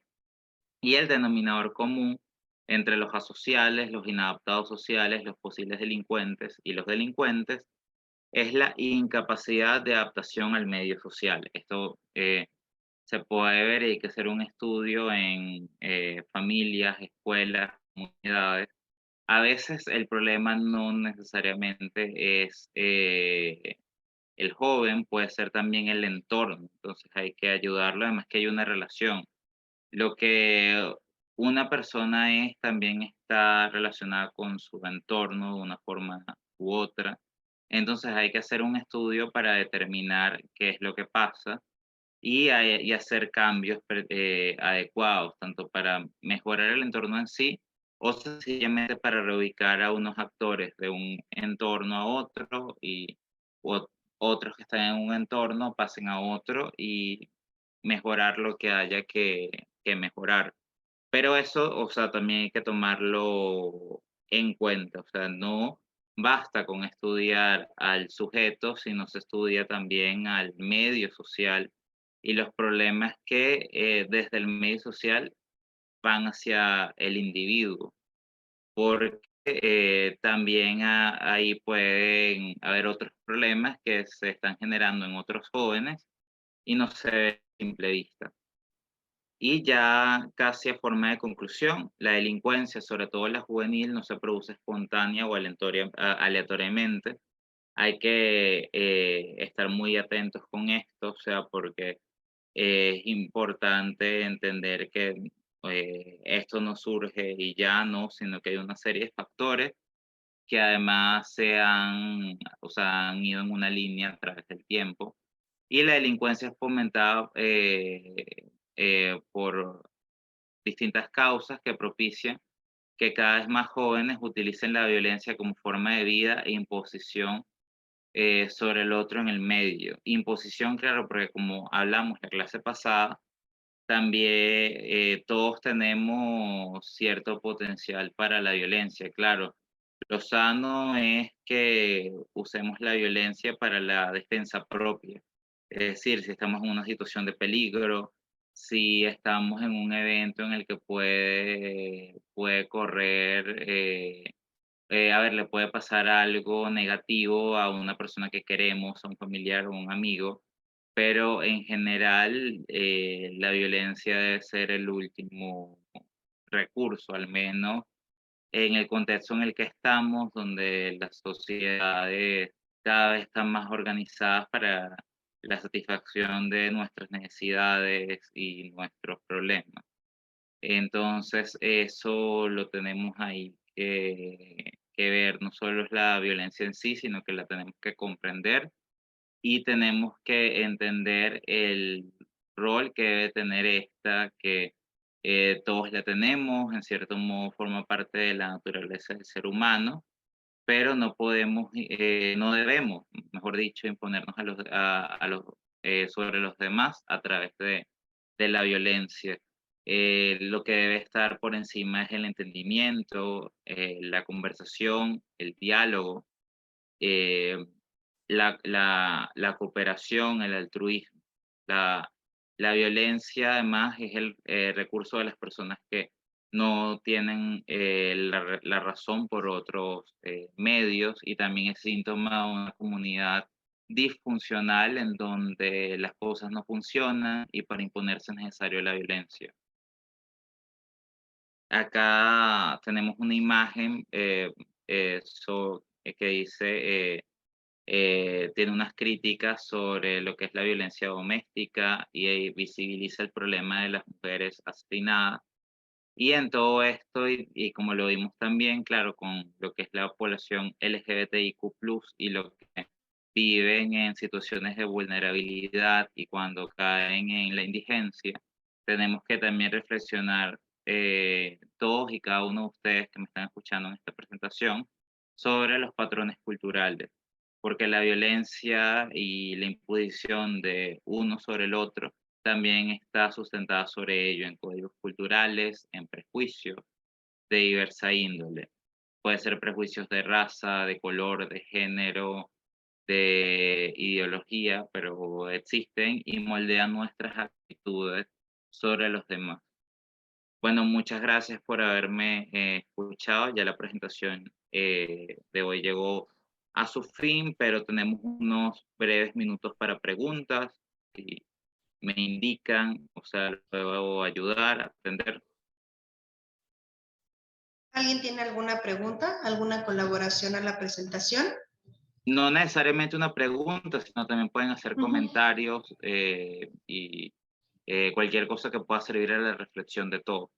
Y el denominador común entre los asociales, los inadaptados sociales, los posibles delincuentes y los delincuentes es la incapacidad de adaptación al medio social. Esto se puede ver y hay que hacer un estudio en familias, escuelas, comunidades. A veces el problema no necesariamente es el joven, puede ser también el entorno. Entonces hay que ayudarlo, además que hay una relación. Lo que una persona es también está relacionada con su entorno de una forma u otra. Entonces hay que hacer un estudio para determinar qué es lo que pasa y hacer cambios adecuados, tanto para mejorar el entorno en sí o sencillamente para reubicar a unos actores de un entorno a otro y ot- otros que están en un entorno pasen a otro y mejorar lo que haya que mejorar. Pero eso, o sea, también hay que tomarlo en cuenta, o sea, no basta con estudiar al sujeto, sino se estudia también al medio social y los problemas que desde el medio social van hacia el individuo, porque también ahí pueden haber otros problemas que se están generando en otros jóvenes y no se ve a simple vista. Y ya casi a forma de conclusión, la delincuencia, sobre todo la juvenil, no se produce espontánea o aleatoriamente. Hay que estar muy atentos con esto, o sea, porque es importante entender que esto no surge y ya no, sino que hay una serie de factores que además o sea, han ido en una línea a través del tiempo. Y la delincuencia es fomentada por distintas causas que propician que cada vez más jóvenes utilicen la violencia como forma de vida e imposición sobre el otro en el medio. Imposición, claro, porque como hablamos la clase pasada, también todos tenemos cierto potencial para la violencia, claro. Lo sano es que usemos la violencia para la defensa propia. Es decir, si estamos en una situación de peligro, si estamos en un evento en el que puede correr, a ver, le puede pasar algo negativo a una persona que queremos, a un familiar o un amigo, pero en general la violencia debe ser el último recurso, al menos en el contexto en el que estamos, donde las sociedades cada vez están más organizadas para la satisfacción de nuestras necesidades y nuestros problemas. Entonces, eso lo tenemos ahí que ver, no solo es la violencia en sí, sino que la tenemos que comprender y tenemos que entender el rol que debe tener esta, que todos la tenemos, en cierto modo forma parte de la naturaleza del ser humano, pero no podemos, no debemos, mejor dicho, imponernos a los, sobre los demás a través de la violencia. Lo que debe estar por encima es el entendimiento, la conversación, el diálogo, eh, la cooperación, el altruismo. La, la violencia, además, es el recurso de las personas que no tienen la razón por otros medios, y también es síntoma de una comunidad disfuncional en donde las cosas no funcionan y para imponerse es necesario la violencia. Acá tenemos una imagen que dice, tiene unas críticas sobre lo que es la violencia doméstica y visibiliza el problema de las mujeres asesinadas. Y en todo esto, y como lo vimos también, claro, con lo que es la población LGBTIQ+, y lo que viven en situaciones de vulnerabilidad y cuando caen en la indigencia, tenemos que también reflexionar, todos y cada uno de ustedes que me están escuchando en esta presentación, sobre los patrones culturales, porque la violencia y la imposición de uno sobre el otro también está sustentada sobre ello en códigos culturales, en prejuicios de diversa índole. Puede ser prejuicios de raza, de color, de género, de ideología, pero existen y moldean nuestras actitudes sobre los demás. Bueno, muchas gracias por haberme escuchado. Ya la presentación de hoy llegó a su fin, pero tenemos unos breves minutos para preguntas. Si me indican, o sea, les puedo ayudar a atender. ¿Alguien tiene alguna pregunta, alguna colaboración a la presentación? No necesariamente una pregunta, sino también pueden hacer comentarios y cualquier cosa que pueda servir a la reflexión de todos.